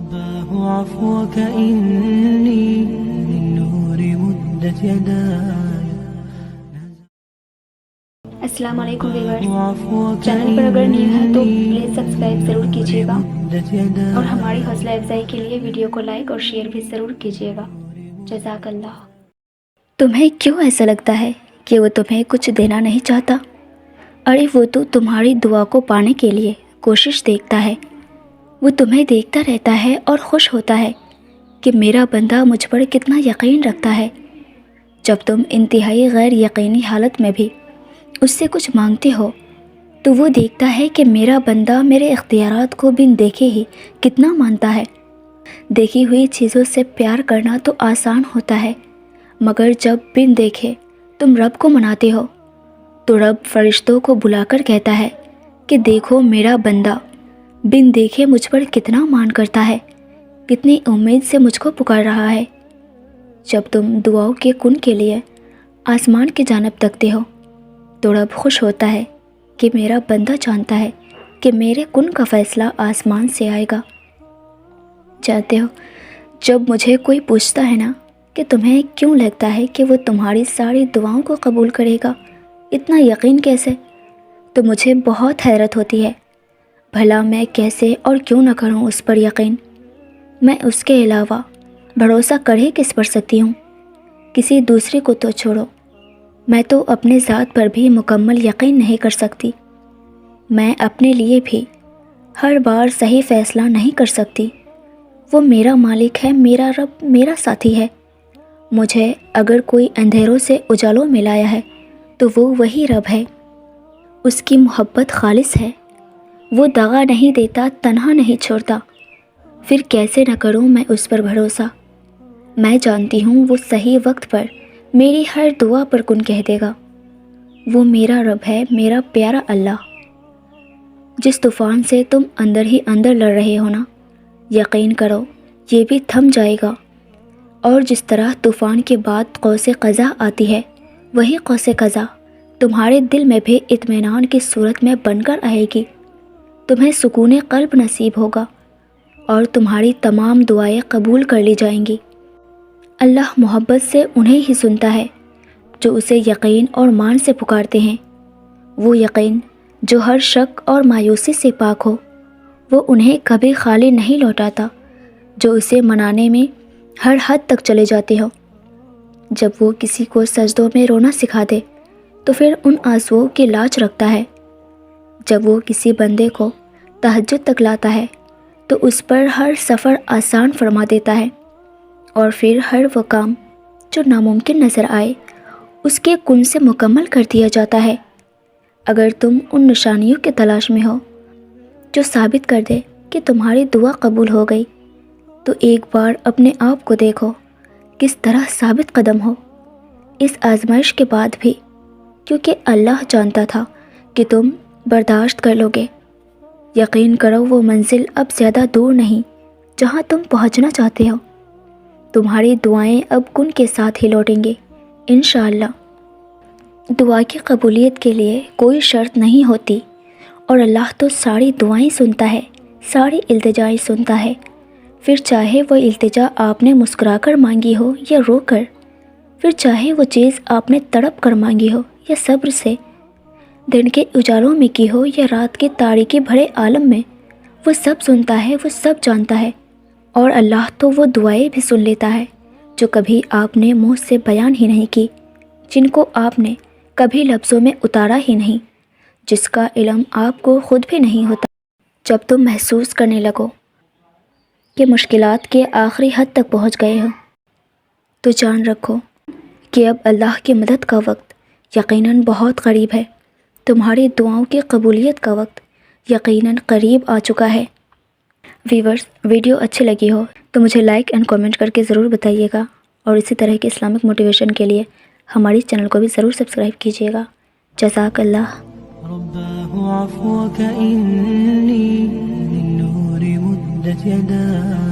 رباه عفوك إني للنور مدت يداي السلام علیکم ویورز، چینل پر اگر نیو ہے تو پلیز سبسکرائب ضرور کیجیے گا اور ہماری حوصلہ افزائی کے لیے ویڈیو کو لائک اور شیئر بھی ضرور کیجیے گا۔ جزاک اللہ۔ تمہیں کیوں ایسا لگتا ہے کہ وہ تمہیں کچھ دینا نہیں چاہتا؟ ارے وہ تو تمہاری دعا کو پانے کے لیے کوشش دیکھتا ہے۔ وہ تمہیں دیکھتا رہتا ہے اور خوش ہوتا ہے کہ میرا بندہ مجھ پر کتنا یقین رکھتا ہے۔ جب تم انتہائی غیر یقینی حالت میں بھی اس سے کچھ مانگتے ہو تو وہ دیکھتا ہے کہ میرا بندہ میرے اختیارات کو بن دیکھے ہی کتنا مانتا ہے۔ دیکھی ہوئی چیزوں سے پیار کرنا تو آسان ہوتا ہے، مگر جب بن دیکھے تم رب کو مناتے ہو تو رب فرشتوں کو بلا کر کہتا ہے کہ دیکھو میرا بندہ بن دیکھے مجھ پر کتنا مان کرتا ہے، کتنی امید سے مجھ کو پکار رہا ہے۔ جب تم دعاؤں کے کن کے لیے آسمان کی جانب تکتے ہو تو رب خوش ہوتا ہے کہ میرا بندہ جانتا ہے کہ میرے کن کا فیصلہ آسمان سے آئے گا۔ جانتے ہو، جب مجھے کوئی پوچھتا ہے نا کہ تمہیں کیوں لگتا ہے کہ وہ تمہاری ساری دعاؤں کو قبول کرے گا، اتنا یقین کیسے، تو مجھے بہت حیرت ہوتی ہے۔ بھلا میں کیسے اور کیوں نہ کروں اس پر یقین؟ میں اس کے علاوہ بھروسہ کر ہی کس پر سکتی ہوں؟ کسی دوسرے کو تو چھوڑو، میں تو اپنے ذات پر بھی مکمل یقین نہیں کر سکتی۔ میں اپنے لیے بھی ہر بار صحیح فیصلہ نہیں کر سکتی۔ وہ میرا مالک ہے، میرا رب، میرا ساتھی ہے۔ مجھے اگر کوئی اندھیروں سے اجالوں میں لایا ہے تو وہ وہی رب ہے۔ اس کی محبت خالص ہے، وہ دغا نہیں دیتا، تنہا نہیں چھوڑتا۔ پھر کیسے نہ کروں میں اس پر بھروسہ؟ میں جانتی ہوں وہ صحیح وقت پر میری ہر دعا پر کن کہہ دے گا۔ وہ میرا رب ہے، میرا پیارا اللہ۔ جس طوفان سے تم اندر ہی اندر لڑ رہے ہو نا، یقین کرو یہ بھی تھم جائے گا۔ اور جس طرح طوفان کے بعد قوس قزح آتی ہے، وہی قوس قزح تمہارے دل میں بھی اطمینان کی صورت میں بن کر آئے گی۔ تمہیں سکون قلب نصیب ہوگا اور تمہاری تمام دعائیں قبول کر لی جائیں گی۔ اللہ محبت سے انہیں ہی سنتا ہے جو اسے یقین اور مان سے پکارتے ہیں۔ وہ یقین جو ہر شک اور مایوسی سے پاک ہو، وہ انہیں کبھی خالی نہیں لوٹاتا، جو اسے منانے میں ہر حد تک چلے جاتے ہو۔ جب وہ کسی کو سجدوں میں رونا سکھا دے تو پھر ان آنسوؤں کی لاج رکھتا ہے۔ جب وہ کسی بندے کو تہجد تک لاتا ہے تو اس پر ہر سفر آسان فرما دیتا ہے، اور پھر ہر وہ کام جو ناممکن نظر آئے اس کے کن سے مکمل کر دیا جاتا ہے۔ اگر تم ان نشانیوں کی تلاش میں ہو جو ثابت کر دے کہ تمہاری دعا قبول ہو گئی، تو ایک بار اپنے آپ کو دیکھو کس طرح ثابت قدم ہو اس آزمائش کے بعد بھی، کیونکہ اللہ جانتا تھا کہ تم برداشت کر لو گے۔ یقین کرو وہ منزل اب زیادہ دور نہیں جہاں تم پہنچنا چاہتے ہو۔ تمہاری دعائیں اب کن کے ساتھ ہی لوٹیں گے انشاءاللہ۔ دعا کی قبولیت کے لیے کوئی شرط نہیں ہوتی، اور اللہ تو ساری دعائیں سنتا ہے، ساری التجائیں سنتا ہے۔ پھر چاہے وہ التجا آپ نے مسکرا کر مانگی ہو یا رو کر، پھر چاہے وہ چیز آپ نے تڑپ کر مانگی ہو یا صبر سے، دن کے اجالوں میں کی ہو یا رات کے تاریکی بھرے عالم میں، وہ سب سنتا ہے، وہ سب جانتا ہے۔ اور اللہ تو وہ دعائیں بھی سن لیتا ہے جو کبھی آپ نے منہ سے بیان ہی نہیں کی، جن کو آپ نے کبھی لفظوں میں اتارا ہی نہیں، جس کا علم آپ کو خود بھی نہیں ہوتا۔ جب تم محسوس کرنے لگو کہ مشکلات کے آخری حد تک پہنچ گئے ہو تو جان رکھو کہ اب اللہ کی مدد کا وقت یقیناً بہت قریب ہے۔ تمہاری دعاؤں کی قبولیت کا وقت یقیناً قریب آ چکا ہے۔ ویورز، ویڈیو اچھی لگی ہو تو مجھے لائک اینڈ کامنٹ کر کے ضرور بتائیے گا، اور اسی طرح کے اسلامک موٹیویشن کے لیے ہماری چینل کو بھی ضرور سبسکرائب کیجیے گا۔ جزاک اللہ۔ رباه عفوك إني للنور مدت يداي